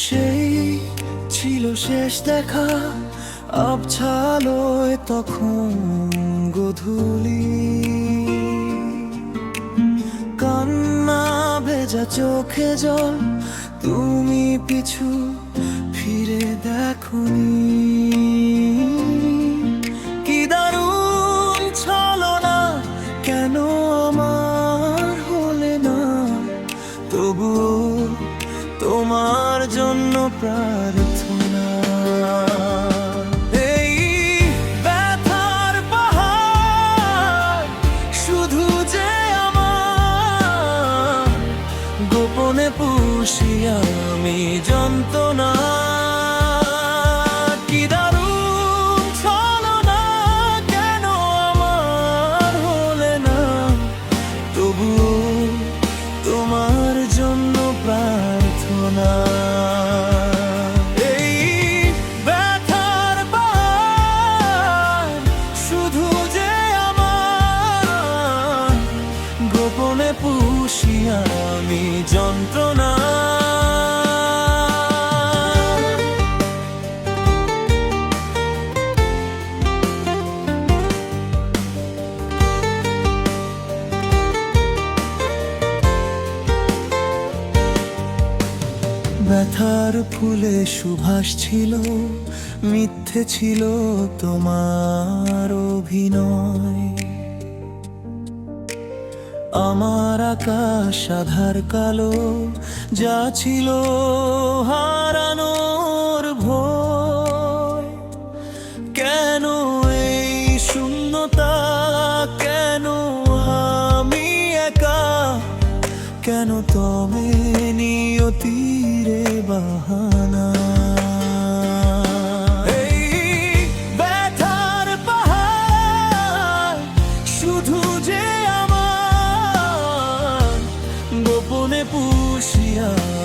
সেই ছিল শেষ দেখা, আবছালোয় তখন গধূলি। কান্না ভেজা চোখে জল, তুমি পিছু ফিরে দেখোনি। কি দারুণ ছলনা, কেন আমার হলে না? তবুও তোমার জন্য প্রার্থনা। এই ব্যথার পাহাড় শুধু যে আমার, গোপনে পুষি আমি যন্ত্রণা। কি দারুণ ছলনা, কেন আমার হলে না? তবুও তোমার জন্য প্রার্থনা। এই ব্যথার পাহাড় শুধু যে আমার, গোপনে পুষি আমি যন্ত্রণা। ব্যথার ফুলে সুভাষ ছিল, মিথ্যে ছিল তোমার অভিনয়। আমার আকাশ আধার কালো, যা ছিল হারানোর ভয়। কেন এই শূন্যতা, কেন আমি একা? কেন তবে নিয়তিরে বাহানা? এই ব্যথার পাহাড় শুধু যে আমার, গোপনে পুষি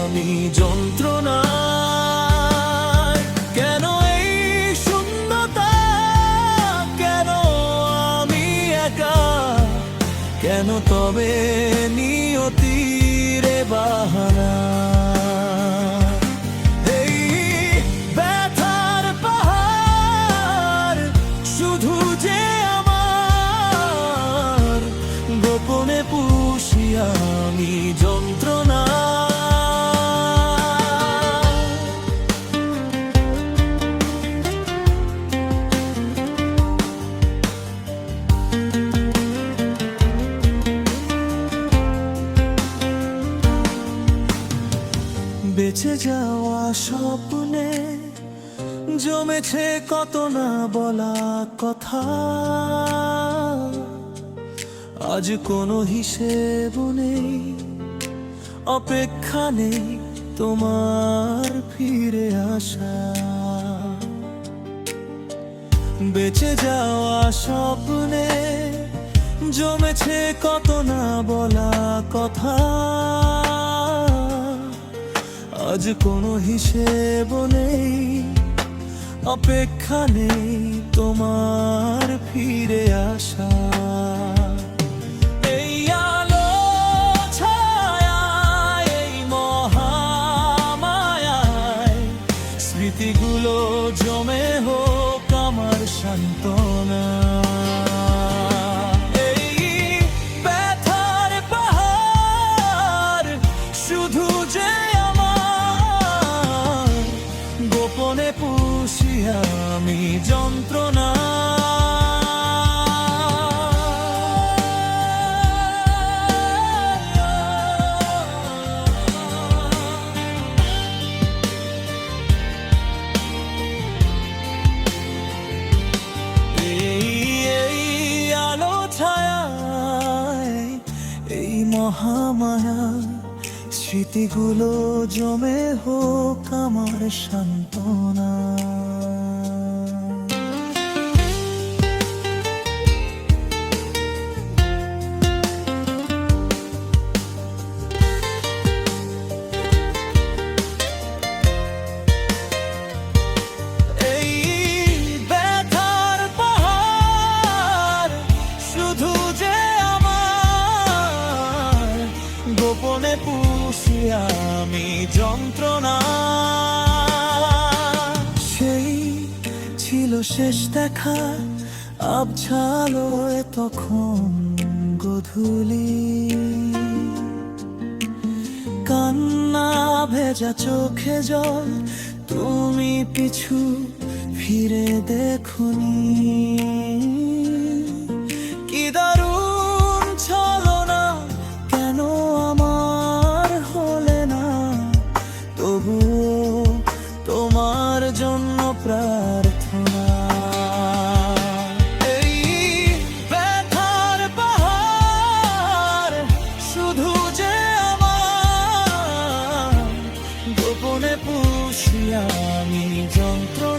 আমি যন্ত্রণা। কেন এই শূন্যতা, কেন আমি একা? কেন তবে নিয়তিরে বাহানা? এই ব্যথার পাহাড় শুধু যে আমার, গোপনে পুষি আমি যন্ত্রণা। বেঁচে যাওয়া স্বপ্নে জমেছে কত না বলা কথা। আজ কোনো হিসেব নেই, অপেক্ষা নেই তোমার ফিরে আসা। বেঁচে যাওয়া স্বপ্নে জমেছে কত না বলা কথা। আজ কোনো হিসেব নেই, অপেক্ষা নেই তোমার ফিরে আসা। এই আলো ছায়ায়, এই মহামায়ায়, স্মৃতিগুলো জমে হোক আমার সান্ত্বনা। এই ব্যথার পাহাড় শুধু যে গোপনে পুষি আমি যন্ত্রণা। এই আলো ছায়ায়, এই মহামায়া, স্মৃতিগুলো জমে হোক আমার সান্ত্বনা। এই ব্যথার পাহাড় শুধু যে আমার, গোপনে পুষি আমি যন্ত্রণা। শেষ দেখা আবছালোয় তখন গধূলি, কান্না ভেজা চোখে জল, তুমি পিছু ফিরে দেখোনি। কি দারুণ ছলনা, কেন আমার হলে না, তবুও তোমার জন্য প্রার্থনা। এই ব্যথার পাহাড় শুধু যে আমার, গোপনে পুষি আমি যন্ত্রণা।